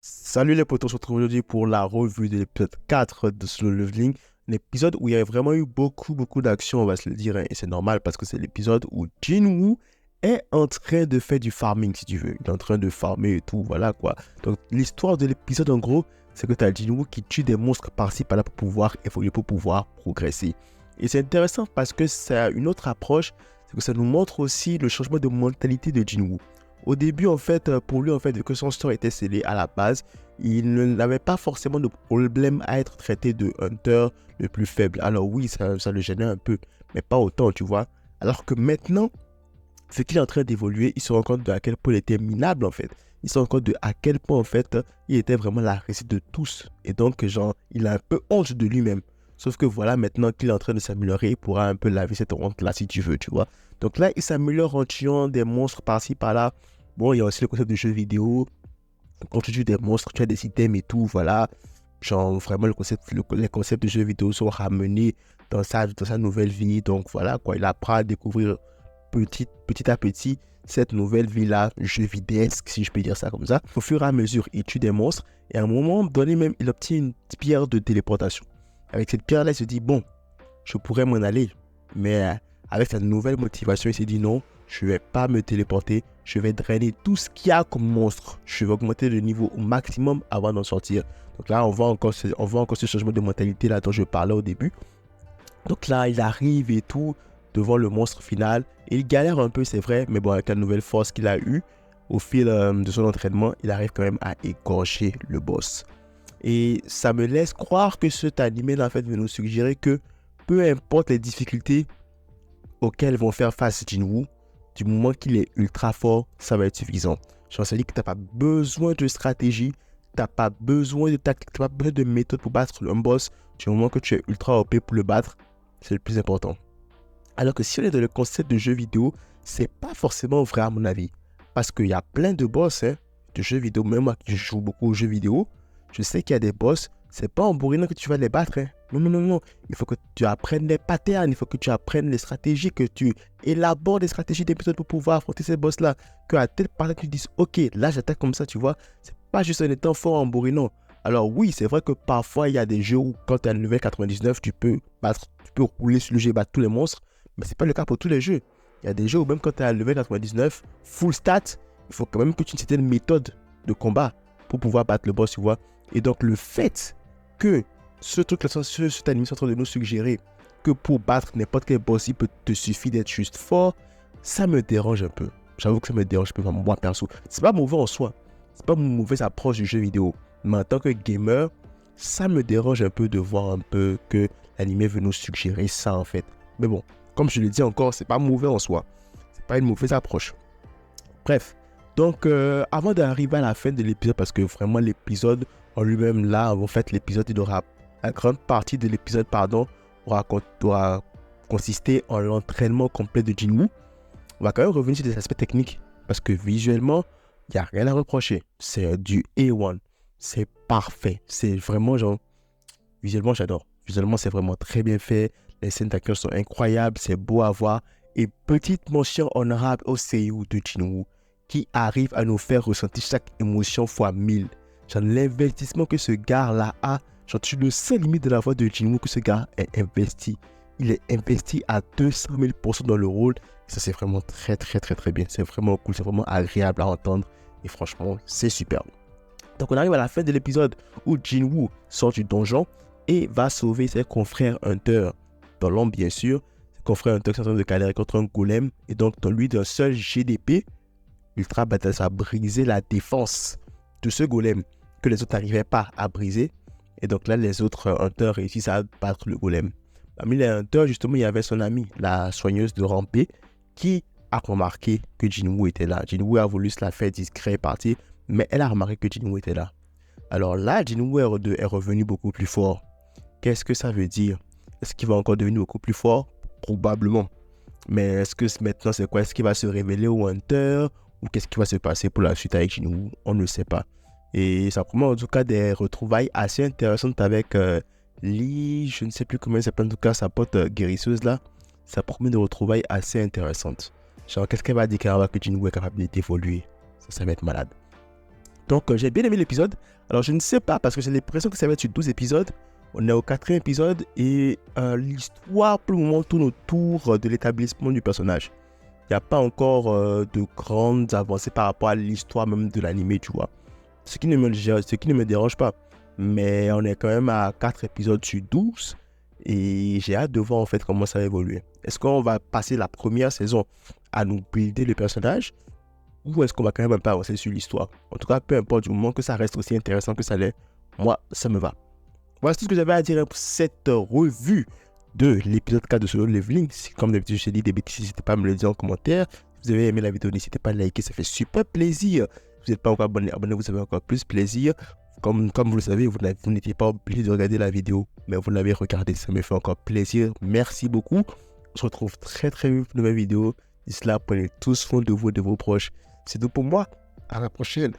Salut les potos, on se retrouve aujourd'hui pour la revue de l'épisode 4 de Slow Leveling. Un épisode où il y a vraiment eu beaucoup d'action, on va se le dire, hein, et c'est normal parce que c'est l'épisode où Jinwoo est en train de faire du farming, si tu veux. Il est en train de farmer et tout, voilà quoi. Donc l'histoire de l'épisode, en gros, c'est que tu as Jinwoo qui tue des monstres par-ci par-là pour pouvoir évoluer, pour pouvoir progresser. Et c'est intéressant parce que c'est une autre approche, c'est que ça nous montre aussi le changement de mentalité de Jinwoo. Au début, en fait, pour lui, en fait, vu que son sort était scellé à la base, il n'avait pas forcément de problème à être traité de hunter le plus faible. Alors oui, ça le gênait un peu, mais pas autant, tu vois. Alors que maintenant, ce qu'il est en train d'évoluer, il se rend compte de à quel point il était minable, en fait. Il se rend compte de à quel point, en fait, il était vraiment la réussite de tous. Et donc, genre, il a un peu honte de lui-même. Sauf que voilà, maintenant qu'il est en train de s'améliorer, il pourra un peu laver cette honte-là si tu veux, tu vois. Donc là, il s'améliore en tuant des monstres par-ci, par-là. Bon, il y a aussi le concept de jeu vidéo. Quand tu tues des monstres, tu as des items et tout, voilà. Genre, vraiment, les concepts de jeux vidéo sont ramenés dans sa nouvelle vie. Donc voilà, quoi. Il apprend à découvrir petit à petit cette nouvelle vie-là, jeu videsque, si je peux dire ça comme ça. Au fur et à mesure, il tue des monstres. Et à un moment donné même, il obtient une pierre de téléportation. Avec cette pierre-là, il se dit, bon, je pourrais m'en aller. Mais avec sa nouvelle motivation, il s'est dit non, je ne vais pas me téléporter. Je vais drainer tout ce qu'il y a comme monstre. Je vais augmenter le niveau au maximum avant d'en sortir. Donc là, on voit encore ce changement de mentalité là dont je parlais au début. Donc là, il arrive et tout devant le monstre final. Et il galère un peu, c'est vrai. Mais bon, avec la nouvelle force qu'il a eue au fil de son entraînement, il arrive quand même à égorger le boss. Et ça me laisse croire que cet animé là, en fait, veut nous suggérer que peu importe les difficultés auxquelles vont faire face Jinwoo, du moment qu'il est ultra fort, ça va être suffisant. J'en sais dit que tu n'as pas besoin de stratégie, tu n'as pas besoin de tactique, tu n'as pas besoin de méthode pour battre un boss. Du moment que tu es ultra OP pour le battre, c'est le plus important. Alors que si on est dans le concept de jeu vidéo, c'est pas forcément vrai à mon avis. Parce qu'il y a plein de boss de jeux vidéo, même moi qui joue beaucoup aux jeux vidéo, je sais qu'il y a des boss, c'est pas en bourrinant que tu vas les battre. Non. Il faut que tu apprennes les patterns, il faut que tu apprennes les stratégies, que tu élabores des stratégies d'épisode pour pouvoir affronter ces boss-là. Que à tel part que tu dises, ok, là j'attaque comme ça, tu vois. C'est pas juste en étant fort en bourrinant. Alors oui, c'est vrai que parfois il y a des jeux où quand tu as le level 99, tu peux rouler sur le jeu et battre tous les monstres. Mais c'est pas le cas pour tous les jeux. Il y a des jeux où même quand tu as le level 99, full stat, il faut quand même que tu aies une certaine méthode de combat pour pouvoir battre le boss, tu vois. Et donc le fait que ce truc-là, cette animation est en train de nous suggérer que pour battre n'importe quel boss, il peut te suffire d'être juste fort, ça me dérange un peu. J'avoue que ça me dérange un peu, moi perso. C'est pas mauvais en soi. C'est pas une mauvaise approche du jeu vidéo. Mais en tant que gamer, ça me dérange un peu de voir un peu que l'anime veut nous suggérer ça en fait. Mais bon, comme je le dis encore, c'est pas mauvais en soi. C'est pas une mauvaise approche. Bref, donc avant d'arriver à la fin de l'épisode, parce que vraiment l'épisode en lui-même là, en fait l'épisode, la grande partie de l'épisode, pardon, aura consisté en l'entraînement complet de Jinwoo. On va quand même revenir sur des aspects techniques, parce que visuellement, il n'y a rien à reprocher. C'est du A1. C'est parfait. C'est vraiment genre, visuellement j'adore. Visuellement c'est vraiment très bien fait. Les scènes d'acteurs sont incroyables, c'est beau à voir. Et petite mention honorable au seiyuu de Jinwoo, qui arrive à nous faire ressentir chaque émotion fois 1000. Genre l'investissement que ce gars-là a, genre tu le sais limite de la voix de Jinwoo que ce gars est investi. Il est investi à 200 000% dans le rôle. Et ça c'est vraiment très bien. C'est vraiment cool, c'est vraiment agréable à entendre. Et franchement, c'est super. Donc on arrive à la fin de l'épisode où Jinwoo sort du donjon et va sauver ses confrères Hunter dans l'ombre bien sûr. Ses confrères Hunter sont en train de galérer contre un golem et donc dans lui d'un seul GDP, Ultra Badass a brisé la défense de ce golem que les autres n'arrivaient pas à briser. Et donc là les autres Hunters réussissent à battre le golem. Parmi les Hunters justement il y avait son amie, la soigneuse de Rampé, qui a remarqué que Jinwoo était là. Jinwoo a voulu se la faire discret et partir, mais elle a remarqué que Jinwoo était là. Alors là, Jinwoo est revenu beaucoup plus fort. Qu'est-ce que ça veut dire? Est-ce qu'il va encore devenir beaucoup plus fort? Probablement. Mais est-ce que maintenant c'est quoi? Est-ce qu'il va se révéler au Hunter? Ou qu'est-ce qui va se passer pour la suite avec Jinwoo? On ne sait pas. Et ça promet en tout cas des retrouvailles assez intéressantes avec Lee, je ne sais plus comment elle s'appelle, en tout cas sa pote guérisseuse là. Ça promet des retrouvailles assez intéressantes. Genre qu'est-ce qu'elle va dire quand que Jinwoo est capable d'évoluer? Ça va être malade. Donc, j'ai bien aimé l'épisode. Alors, je ne sais pas, parce que j'ai l'impression que ça va être sur 12 épisodes. On est au 4e épisode et l'histoire, pour le moment, tourne autour de l'établissement du personnage. Il n'y a pas encore de grandes avancées par rapport à l'histoire même de l'anime, tu vois. Ce qui ne me dérange pas. Mais on est quand même à 4 épisodes sur 12. Et j'ai hâte de voir en fait comment ça va évoluer. Est-ce qu'on va passer la première saison à nous builder le personnage, ou est-ce qu'on va quand même un peu avancer sur l'histoire? En tout cas, peu importe, du moment que ça reste aussi intéressant que ça l'est, moi, ça me va. Voilà, c'est tout ce que j'avais à dire pour cette revue de l'épisode 4 de Solo Leveling. Comme d'habitude, je te dis des bêtises, n'hésitez pas à me le dire en commentaire. Si vous avez aimé la vidéo, n'hésitez pas à liker, ça fait super plaisir. Si vous n'êtes pas encore abonné, abonnez-vous, ça fait encore plus plaisir. Comme vous le savez, vous n'étiez pas obligé de regarder la vidéo, mais vous l'avez regardé, ça me fait encore plaisir. Merci beaucoup. On se retrouve très très vite pour une nouvelle vidéo. D'ici là, prenez tous soin de vous et de vos proches. C'est tout pour moi. À la prochaine.